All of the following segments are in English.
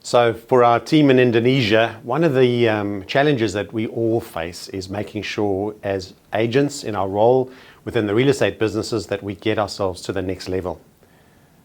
So for our team in Indonesia, one of the challenges that we all face is making sure as agents in our role within the real estate businesses that we get ourselves to the next level.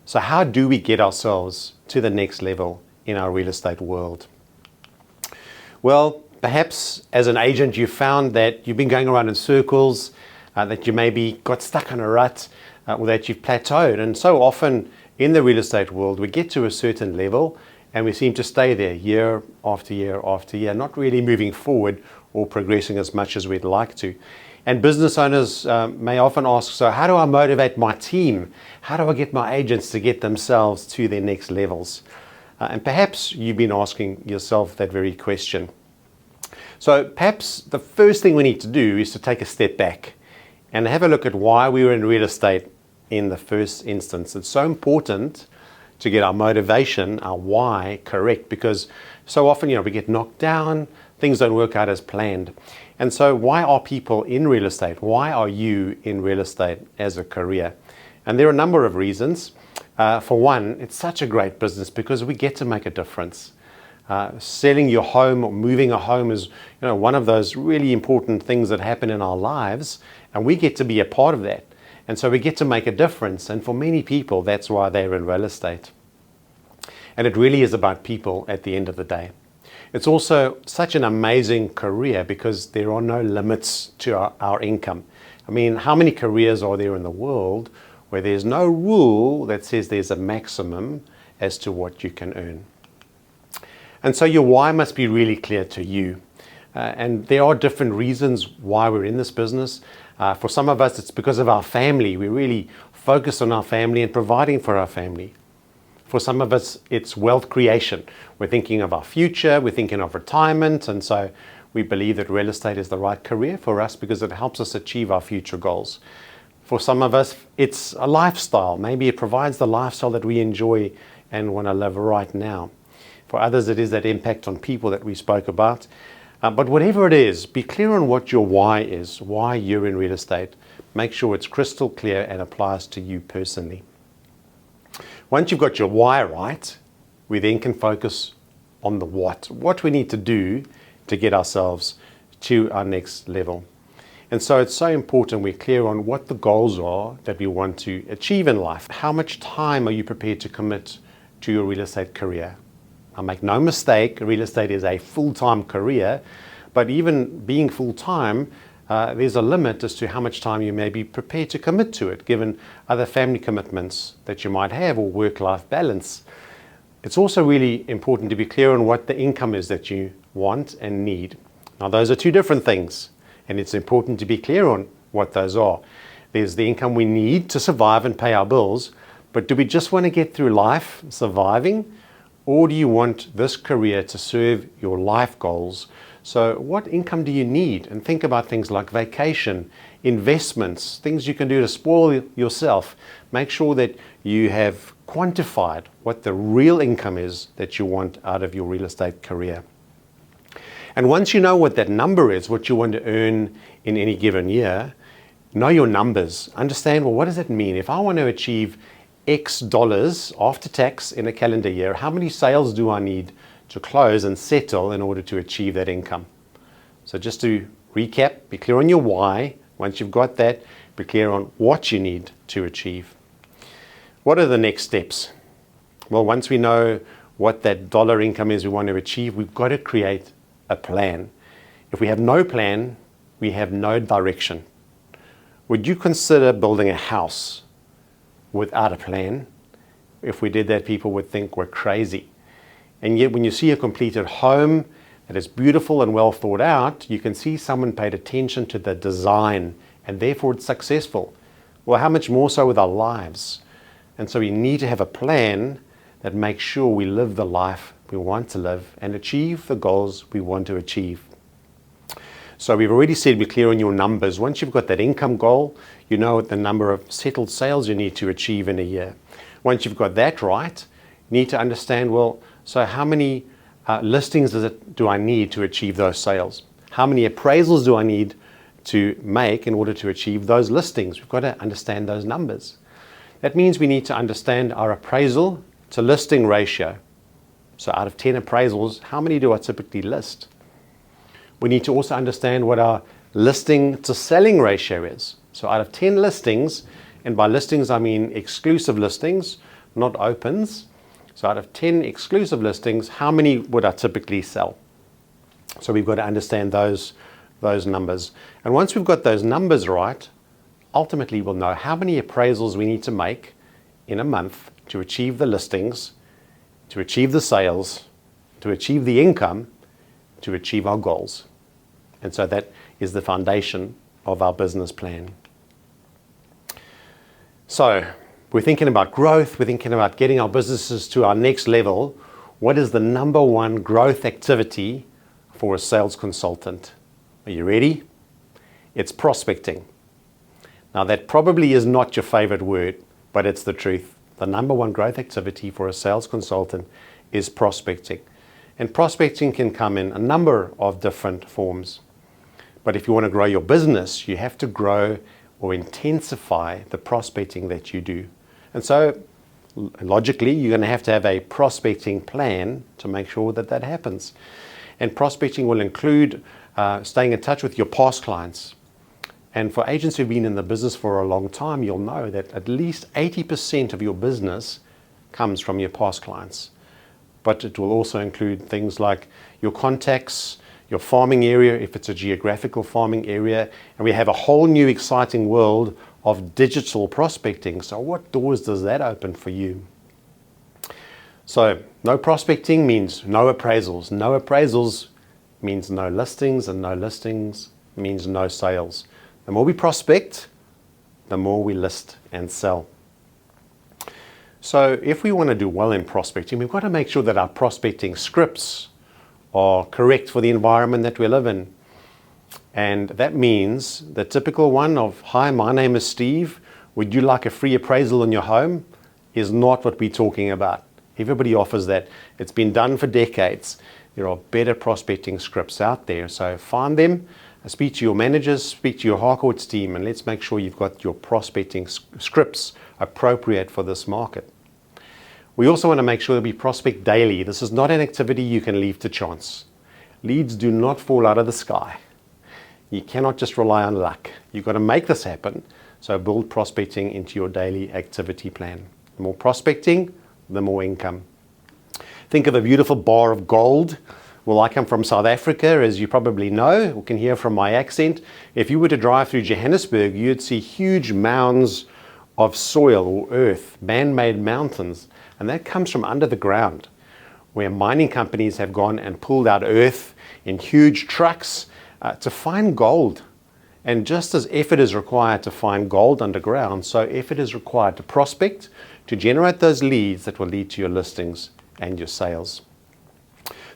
So how do we get ourselves to the next level in our real estate world? Well, perhaps as an agent you found that you've been going around in circles, that you maybe got stuck in a rut, or that you've plateaued. And so often in the real estate world we get to a certain level and we seem to stay there year after year after year, not really moving forward or progressing as much as we'd like to. And business owners may often ask, so how do I motivate my team? How do I get my agents to get themselves to their next levels? And perhaps you've been asking yourself that very question. So perhaps the first thing we need to do is to take a step back and have a look at why we were in real estate in the first instance. It's so important to get our motivation, our why correct, because so often, we get knocked down, things don't work out as planned. And so why are people in real estate? Why are you in real estate as a career? And there are a number of reasons. For one, it's such a great business because we get to make a difference. Selling your home or moving a home is one of those really important things that happen in our lives, and we get to be a part of that. And so we get to make a difference. And for many people, that's why they're in real estate. And it really is about people at the end of the day. It's also such an amazing career because there are no limits to our income. I mean, how many careers are there in the world where there's no rule that says there's a maximum as to what you can earn? And so your why must be really clear to you. And there are different reasons why we're in this business. For some of us, it's because of our family. We really focus on our family and providing for our family. For some of us, it's wealth creation. We're thinking of our future, we're thinking of retirement, and so we believe that real estate is the right career for us because it helps us achieve our future goals. For some of us, it's a lifestyle. Maybe it provides the lifestyle that we enjoy and want to live right now. For others, it is that impact on people that we spoke about. But whatever it is, be clear on what your why is, why you're in real estate. Make sure it's crystal clear and applies to you personally. Once you've got your why right, we then can focus on the what we need to do to get ourselves to our next level. And so it's so important we're clear on what the goals are that we want to achieve in life. How much time are you prepared to commit to your real estate career? Now, make no mistake, real estate is a full-time career, but even being full-time, there's a limit as to how much time you may be prepared to commit to it, given other family commitments that you might have or work-life balance. It's also really important to be clear on what the income is that you want and need. Now, those are two different things, and it's important to be clear on what those are. There's the income we need to survive and pay our bills, but do we just want to get through life surviving? Or do you want this career to serve your life goals? So what income do you need? And think about things like vacation, investments, things you can do to spoil yourself. Make sure that you have quantified what the real income is that you want out of your real estate career. And once you know what that number is, what you want to earn in any given year, know your numbers. Understand, well, what does that mean? If I want to achieve X dollars after tax in a calendar year, how many sales do I need to close and settle in order to achieve that income? So just to recap, be clear on your why. Once you've got that, be clear on what you need to achieve. What are the next steps? Well, once we know what that dollar income is we want to achieve, we've got to create a plan. If we have no plan, we have no direction. Would you consider building a house without a plan? If we did that, people would think we're crazy. And yet when you see a completed home that is beautiful and well thought out, you can see someone paid attention to the design and therefore it's successful. Well, how much more so with our lives? And so we need to have a plan that makes sure we live the life we want to live and achieve the goals we want to achieve. So we've already said be clear on your numbers. Once you've got that income goal, you know the number of settled sales you need to achieve in a year. Once you've got that right, you need to understand, well, so how many listings do I need to achieve those sales? How many appraisals do I need to make in order to achieve those listings? We've got to understand those numbers. That means we need to understand our appraisal to listing ratio. So out of 10 appraisals, how many do I typically list? We need to also understand what our listing to selling ratio is. So out of 10 listings, and by listings I mean exclusive listings, not opens. So out of 10 exclusive listings, how many would I typically sell? So we've got to understand those numbers. And once we've got those numbers right, ultimately we'll know how many appraisals we need to make in a month to achieve the listings, to achieve the sales, to achieve the income, to achieve our goals. And so that is the foundation of our business plan. So we're thinking about growth, we're thinking about getting our businesses to our next level. What is the number one growth activity for a sales consultant? Are you ready? It's prospecting. Now that probably is not your favorite word, but it's the truth. The number one growth activity for a sales consultant is prospecting. And prospecting can come in a number of different forms. But if you want to grow your business, you have to grow or intensify the prospecting that you do. And so logically, you're going to have a prospecting plan to make sure that that happens. And prospecting will include staying in touch with your past clients. And for agents who've been in the business for a long time, you'll know that at least 80% of your business comes from your past clients. But it will also include things like your contacts, your farming area, if it's a geographical farming area. And we have a whole new exciting world of digital prospecting. So what doors does that open for you? So no prospecting means no appraisals. No appraisals means no listings, and no listings means no sales. The more we prospect, the more we list and sell. So if we want to do well in prospecting, we've got to make sure that our prospecting scripts are correct for the environment that we live in. And that means the typical one of, "Hi, my name is Steve. Would you like a free appraisal on your home?" is not what we're talking about. Everybody offers that. It's been done for decades. There are better prospecting scripts out there. So find them, speak to your managers, speak to your Harcourts team, and let's make sure you've got your prospecting scripts appropriate for this market. We also want to make sure that we prospect daily. This is not an activity you can leave to chance. Leads do not fall out of the sky. You cannot just rely on luck. You've got to make this happen. So build prospecting into your daily activity plan. The more prospecting, the more income. Think of a beautiful bar of gold. Well, I come from South Africa, as you probably know, or can hear from my accent. If you were to drive through Johannesburg, you'd see huge mounds of soil or earth, man-made mountains, and that comes from under the ground, where mining companies have gone and pulled out earth in huge trucks to find gold. And just as effort is required to find gold underground, so effort is required to prospect, to generate those leads that will lead to your listings and your sales.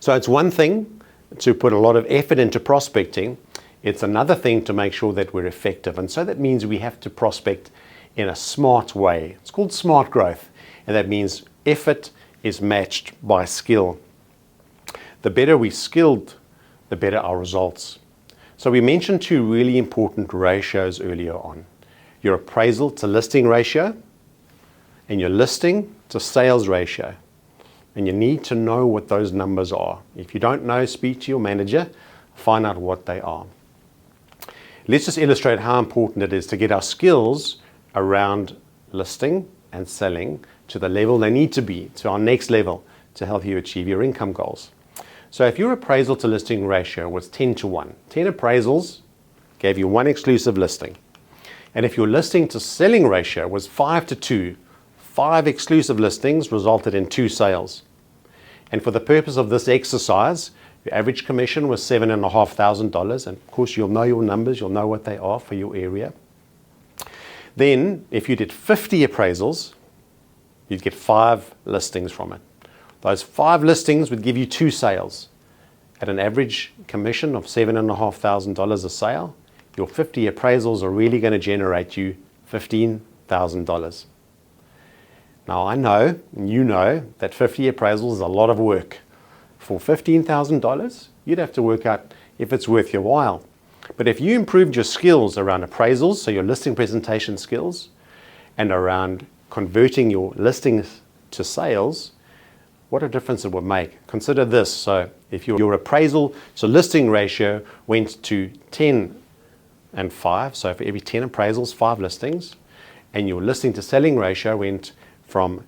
So it's one thing to put a lot of effort into prospecting. It's another thing to make sure that we're effective. And so that means we have to prospect in a smart way. It's called smart growth. And that means effort is matched by skill. The better we're skilled, the better our results. So we mentioned two really important ratios earlier on. Your appraisal to listing ratio and your listing to sales ratio. And you need to know what those numbers are. If you don't know, speak to your manager, find out what they are. Let's just illustrate how important it is to get our skills around listing and selling to the level they need to be, to our next level, to help you achieve your income goals. So if your appraisal to listing ratio was 10 to 1, 10 appraisals gave you one exclusive listing. And if your listing to selling ratio was 5 to 2, 5 exclusive listings resulted in 2 sales. And for the purpose of this exercise, your average commission was $7,500. And of course, you'll know your numbers, you'll know what they are for your area. Then, if you did 50 appraisals, you'd get 5 listings from it. Those 5 listings would give you 2 sales. At an average commission of $7,500 a sale, your 50 appraisals are really going to generate you $15,000. Now I know, and you know, that 50 appraisals is a lot of work. For $15,000, you'd have to work out if it's worth your while. But if you improved your skills around appraisals, so your listing presentation skills, and around converting your listings to sales, what a difference it would make. Consider this. So if your appraisal to listing ratio went to 10 and 5, so for every 10 appraisals, 5 listings, and your listing to selling ratio went from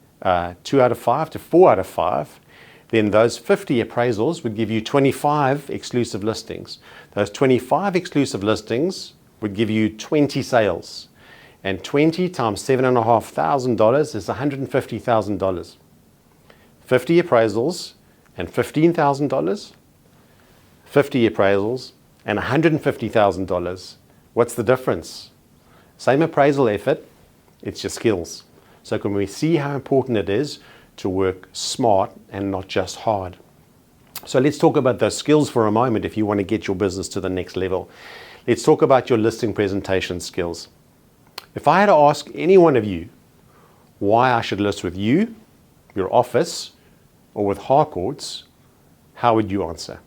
2 out of 5 to 4 out of 5, then those 50 appraisals would give you 25 exclusive listings. Those 25 exclusive listings would give you 20 sales. And 20 times $7,500 is $150,000. 50 appraisals and $15,000, 50 appraisals and $150,000. What's the difference? Same appraisal effort, it's your skills. So can we see how important it is to work smart and not just hard? So let's talk about those skills for a moment if you want to get your business to the next level. Let's talk about your listing presentation skills. If I had to ask any one of you why I should list with you, your office, or with Harcourts, how would you answer?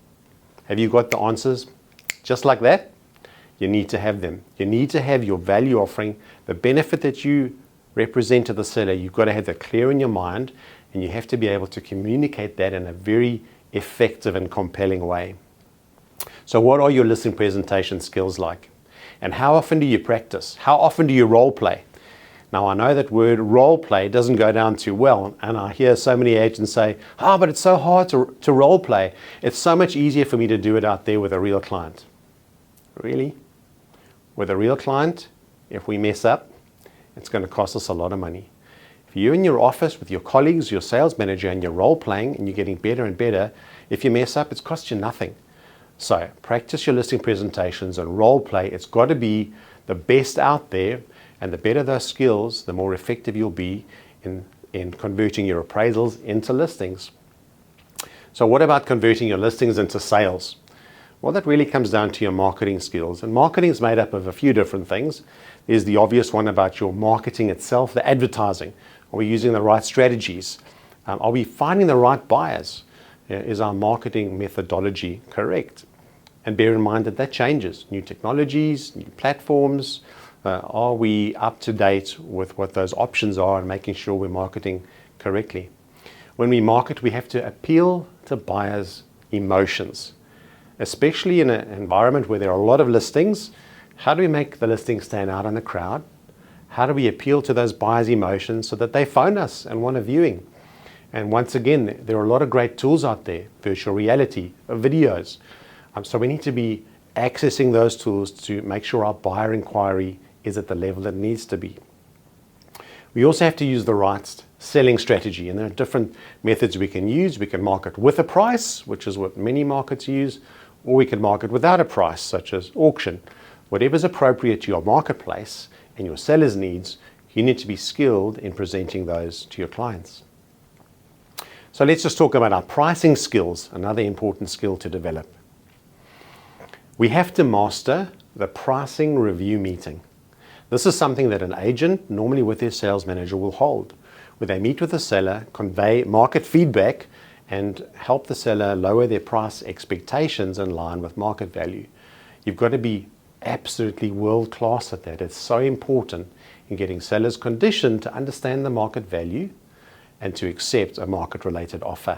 Have you got the answers just like that? You need to have them. You need to have your value offering, the benefit that you represent to the seller. You've got to have that clear in your mind, and you have to be able to communicate that in a very effective and compelling way. So what are your listing presentation skills like? And how often do you practice? How often do you role play? Now, I know that word role play doesn't go down too well, and I hear so many agents say, but it's so hard to role play. It's so much easier for me to do it out there with a real client. Really? With a real client, if we mess up, it's going to cost us a lot of money. If you're in your office with your colleagues, your sales manager, and you're role playing and you're getting better and better, if you mess up, it's cost you nothing. So practice your listing presentations and role play. It's got to be the best out there. And the better those skills, the more effective you'll be in converting your appraisals into listings. So what about converting your listings into sales? Well, that really comes down to your marketing skills. And marketing is made up of a few different things. There's the obvious one about your marketing itself, the advertising. Are we using the right strategies? Are we finding the right buyers? Is our marketing methodology correct? And bear in mind that changes. New technologies, new platforms. Are we up to date with what those options are and making sure we're marketing correctly? When we market, we have to appeal to buyers' emotions, especially in an environment where there are a lot of listings. How do we make the listing stand out in the crowd? How do we appeal to those buyers' emotions so that they phone us and want a viewing? And once again, there are a lot of great tools out there, virtual reality, videos. So we need to be accessing those tools to make sure our buyer inquiry is at the level that it needs to be. We also have to use the right selling strategy, and there are different methods we can use. We can market with a price, which is what many markets use, or we can market without a price, such as auction. Whatever is appropriate to your marketplace and your seller's needs, you need to be skilled in presenting those to your clients. So let's just talk about our pricing skills, another important skill to develop. We have to master the pricing review meeting. This is something that an agent, normally with their sales manager, will hold, where they meet with the seller, convey market feedback, and help the seller lower their price expectations in line with market value. You've got to be absolutely world-class at that. It's so important in getting sellers conditioned to understand the market value and to accept a market-related offer.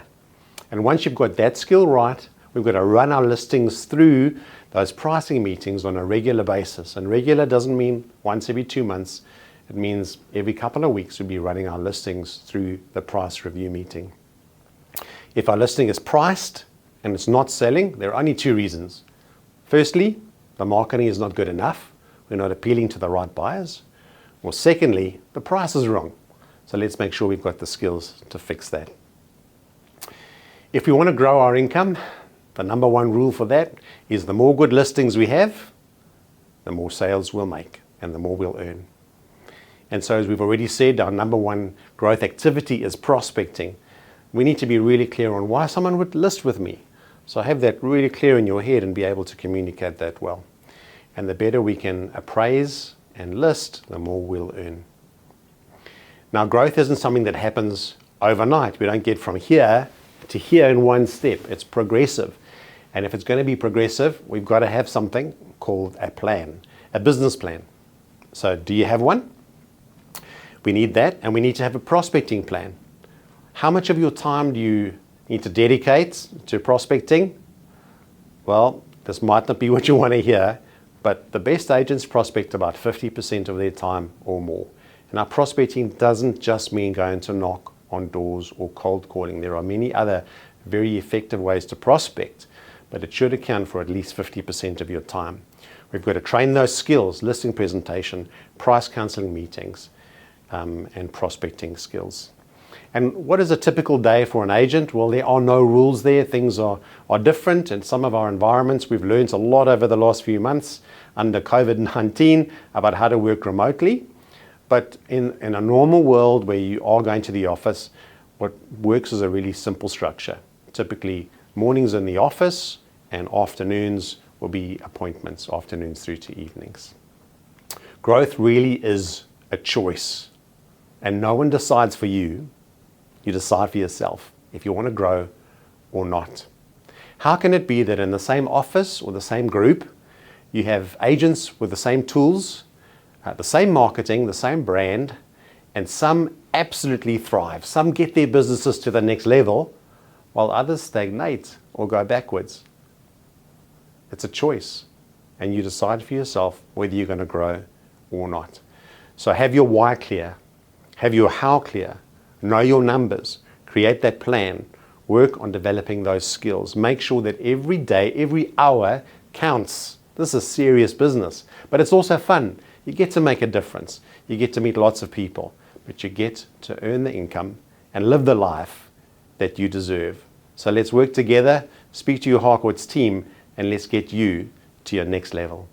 And once you've got that skill right, we've got to run our listings through those pricing meetings on a regular basis. And regular doesn't mean once every 2 months. It means every couple of weeks we'll be running our listings through the price review meeting. If our listing is priced and it's not selling, there are only 2 reasons. Firstly, the marketing is not good enough. We're not appealing to the right buyers. Or secondly, the price is wrong. So let's make sure we've got the skills to fix that. If we want to grow our income, the number one rule for that is the more good listings we have, the more sales we'll make and the more we'll earn. And so as we've already said, our number one growth activity is prospecting. We need to be really clear on why someone would list with me. So have that really clear in your head and be able to communicate that well. And the better we can appraise and list, the more we'll earn. Now, growth isn't something that happens overnight. We don't get from here to here in one step. It's progressive. And if it's going to be progressive, we've got to have something called a plan, a business plan. So do you have one? We need that, and we need to have a prospecting plan. How much of your time do you need to dedicate to prospecting? Well, this might not be what you want to hear, but the best agents prospect about 50% of their time or more. And our prospecting doesn't just mean going to knock on doors or cold calling. There are many other very effective ways to prospect, but it should account for at least 50% of your time. We've got to train those skills: listing presentation, price counseling meetings, and prospecting skills. And what is a typical day for an agent? Well, there are no rules there. Things are different in some of our environments. We've learned a lot over the last few months under COVID-19 about how to work remotely. But in a normal world where you are going to the office, what works is a really simple structure. Typically, mornings in the office and afternoons will be appointments, afternoons through to evenings. Growth really is a choice, and no one decides for you. You decide for yourself if you want to grow or not. How can it be that in the same office or the same group, you have agents with the same tools, the same marketing, the same brand, and some absolutely thrive? Some get their businesses to the next level, while others stagnate or go backwards. It's a choice, and you decide for yourself whether you're going to grow or not. So have your why clear, have your how clear, know your numbers, create that plan, work on developing those skills. Make sure that every day, every hour counts. This is serious business, but it's also fun. You get to make a difference. You get to meet lots of people, but you get to earn the income and live the life that you deserve. So let's work together, speak to your Harcourts team, and let's get you to your next level.